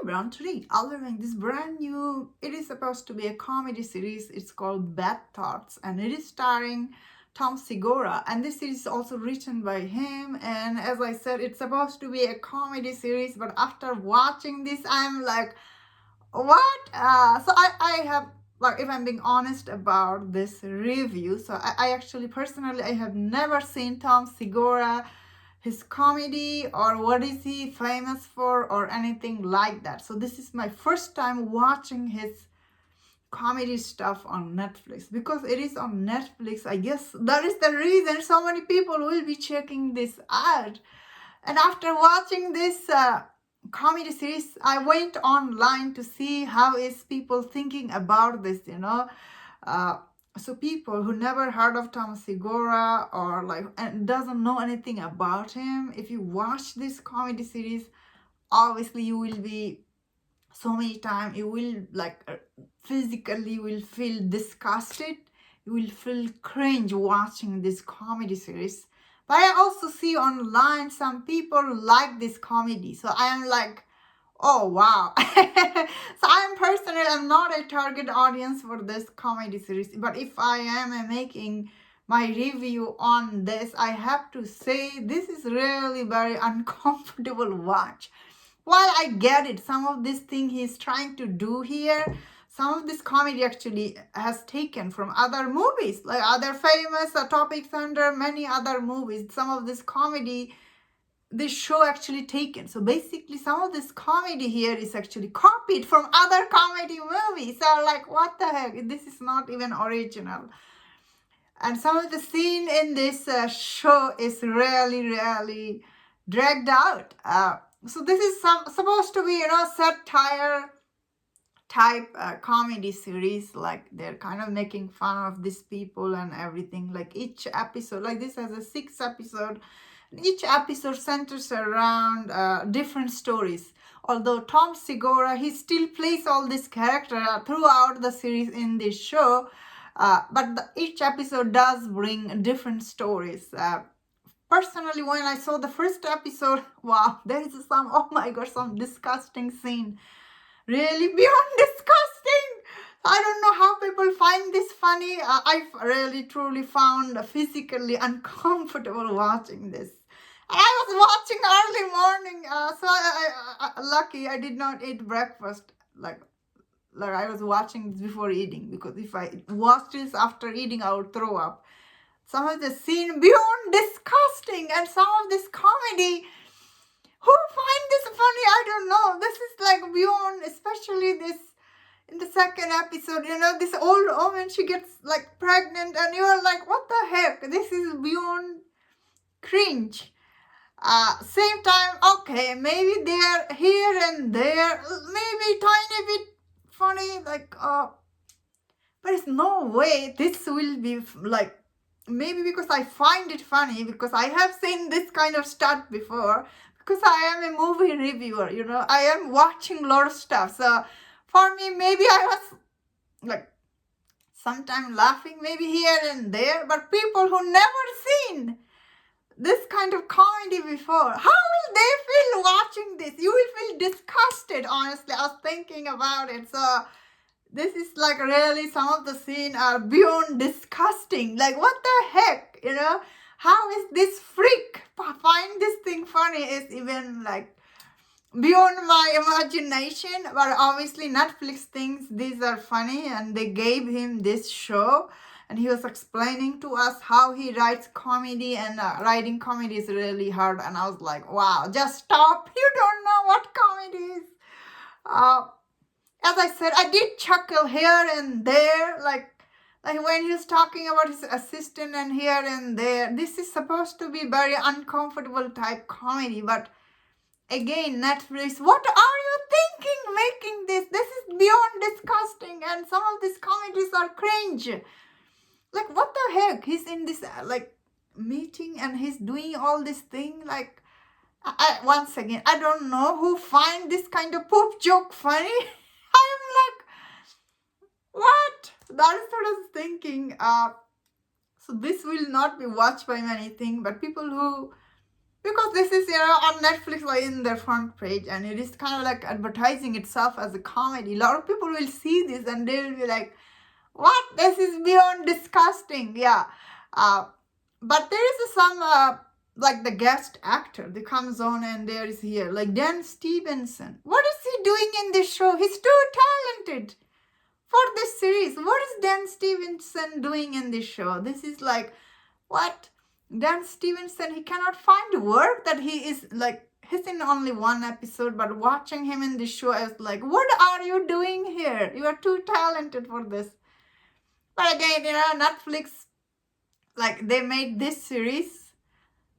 Brown today. I'll be reviewing this brand new, it is supposed to be a comedy series. It's called Bad Thoughts and it is starring Tom Segura, and this is also written by him. And as I said, it's supposed to be a comedy series, but after watching this, I'm like, what? So I have, like, if I'm being honest about this review, so I actually personally I have never seen Tom Segura, his comedy, or what is he famous for, or anything like that. So this is my first time watching his comedy stuff on Netflix. Because it is on Netflix, I guess that is the reason so many people will be checking this out. And after watching this comedy series, I went online to see how is people thinking about this. Uh, so people who never heard of Tom Segura or like and doesn't know anything about him, if you watch this comedy series, obviously you will be so many times you will physically will feel disgusted, you will feel cringe watching this comedy series. But I also see online some people like this comedy, so I am like, oh wow. So I'm not a target audience for this comedy series, but if I am making my review on this, I have to say this is really very uncomfortable watch. While I get it, some of this thing he's trying to do here, some of this comedy actually has taken from other movies, like other famous topics under many other movies. Some of this comedy, this show actually taken. So basically, some of this comedy here is actually copied from other comedy movies. So like, what the heck? This is not even original. And some of the scene in this show is really dragged out. So this is supposed to be, satire type comedy series. Like they're kind of making fun of these people and everything. Like each episode, like this has a 6 episode. Each episode centers around different stories. Although Tom Segura, he still plays all this character throughout the series in this show. But each episode does bring different stories. Personally, when I saw the first episode, wow, there is some, oh my god, some disgusting scene. Really beyond disgusting. I don't know how people find this funny. I really truly found physically uncomfortable watching this. And I was watching early morning, so lucky I did not eat breakfast. Like I was watching this before eating, because if I watched this after eating, I would throw up. Some of the scene beyond disgusting, and some of this comedy, who find this funny? I don't know. This is like beyond, especially this in the second episode, this old woman, she gets like pregnant, and you're like, what the heck? This is beyond cringe. Same time, okay, maybe they are here and there, maybe tiny bit funny, but it's no way this will be like, maybe because I find it funny, because I have seen this kind of stuff before, because I am a movie reviewer, I am watching a lot of stuff. So for me, maybe I was like sometimes laughing maybe here and there, but people who never seen this kind of comedy before, how will they feel watching this? You will feel disgusted, honestly. I was thinking about it. So this is like really, some of the scene are beyond disgusting. Like, what the heck, How is this freak find this thing funny is even like beyond my imagination. But obviously Netflix thinks these are funny, and they gave him this show, and he was explaining to us how he writes comedy, and writing comedy is really hard. And I was like, wow, just stop. You don't know what comedy is. As I said, I did chuckle here and there, like when he was talking about his assistant, and here and there. This is supposed to be very uncomfortable type comedy, but again, Netflix, what are you thinking making this? This is beyond disgusting, and some of these comedies are cringe. Like, what the heck? He's in this meeting, and he's doing all this thing. Like, once again, I don't know who find this kind of poop joke funny. I'm like, what? That is what I was thinking. So this will not be watched by many things, but people who because this is, on Netflix or in their front page, and it is kind of like advertising itself as a comedy. A lot of people will see this and they will be like, what? This is beyond disgusting. Yeah. But there is some, like the guest actor that comes on and there is here, like Dan Stevenson. What is he doing in this show? He's too talented for this series. What is Dan Stevenson doing in this show? This is like, what? Dan Stevenson, he cannot find work that he is like, he's in only one episode, but watching him in this show, I was like, what are you doing here? You are too talented for this. But again, Netflix, like they made this series,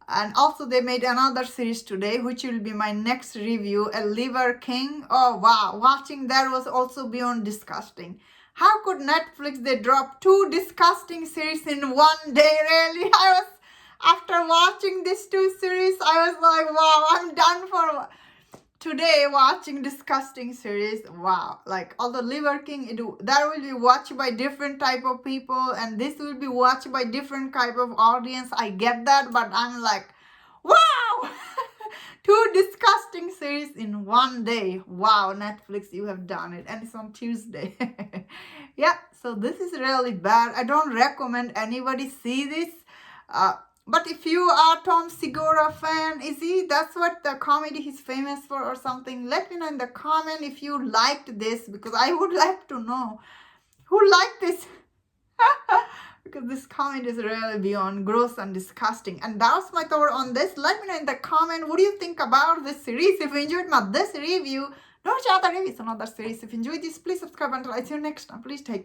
and also they made another series today, which will be my next review, A Liver King. Oh wow, watching that was also beyond disgusting. How could Netflix, they drop 2 disgusting series in one day, really? After watching these 2 series, I was like, wow, I'm done for today watching disgusting series. Wow, like all the Liver King, that will be watched by different type of people, and this will be watched by different type of audience. I get that, but I'm like, wow. 2 disgusting series in one day. Wow, Netflix, you have done it, and it's on Tuesday. Yeah, so this is really bad. I don't recommend anybody see this. But if you are Tom Segura fan, that's what the comedy he's famous for or something? Let me know in the comment if you liked this, because I would like to know who liked this. Because this comedy is really beyond gross and disgusting. And that's my thought on this. Let me know in the comment, what do you think about this series? If you enjoyed this review, don't share the reviews on other series. If you enjoyed this, please subscribe until I see you next time. Please take care.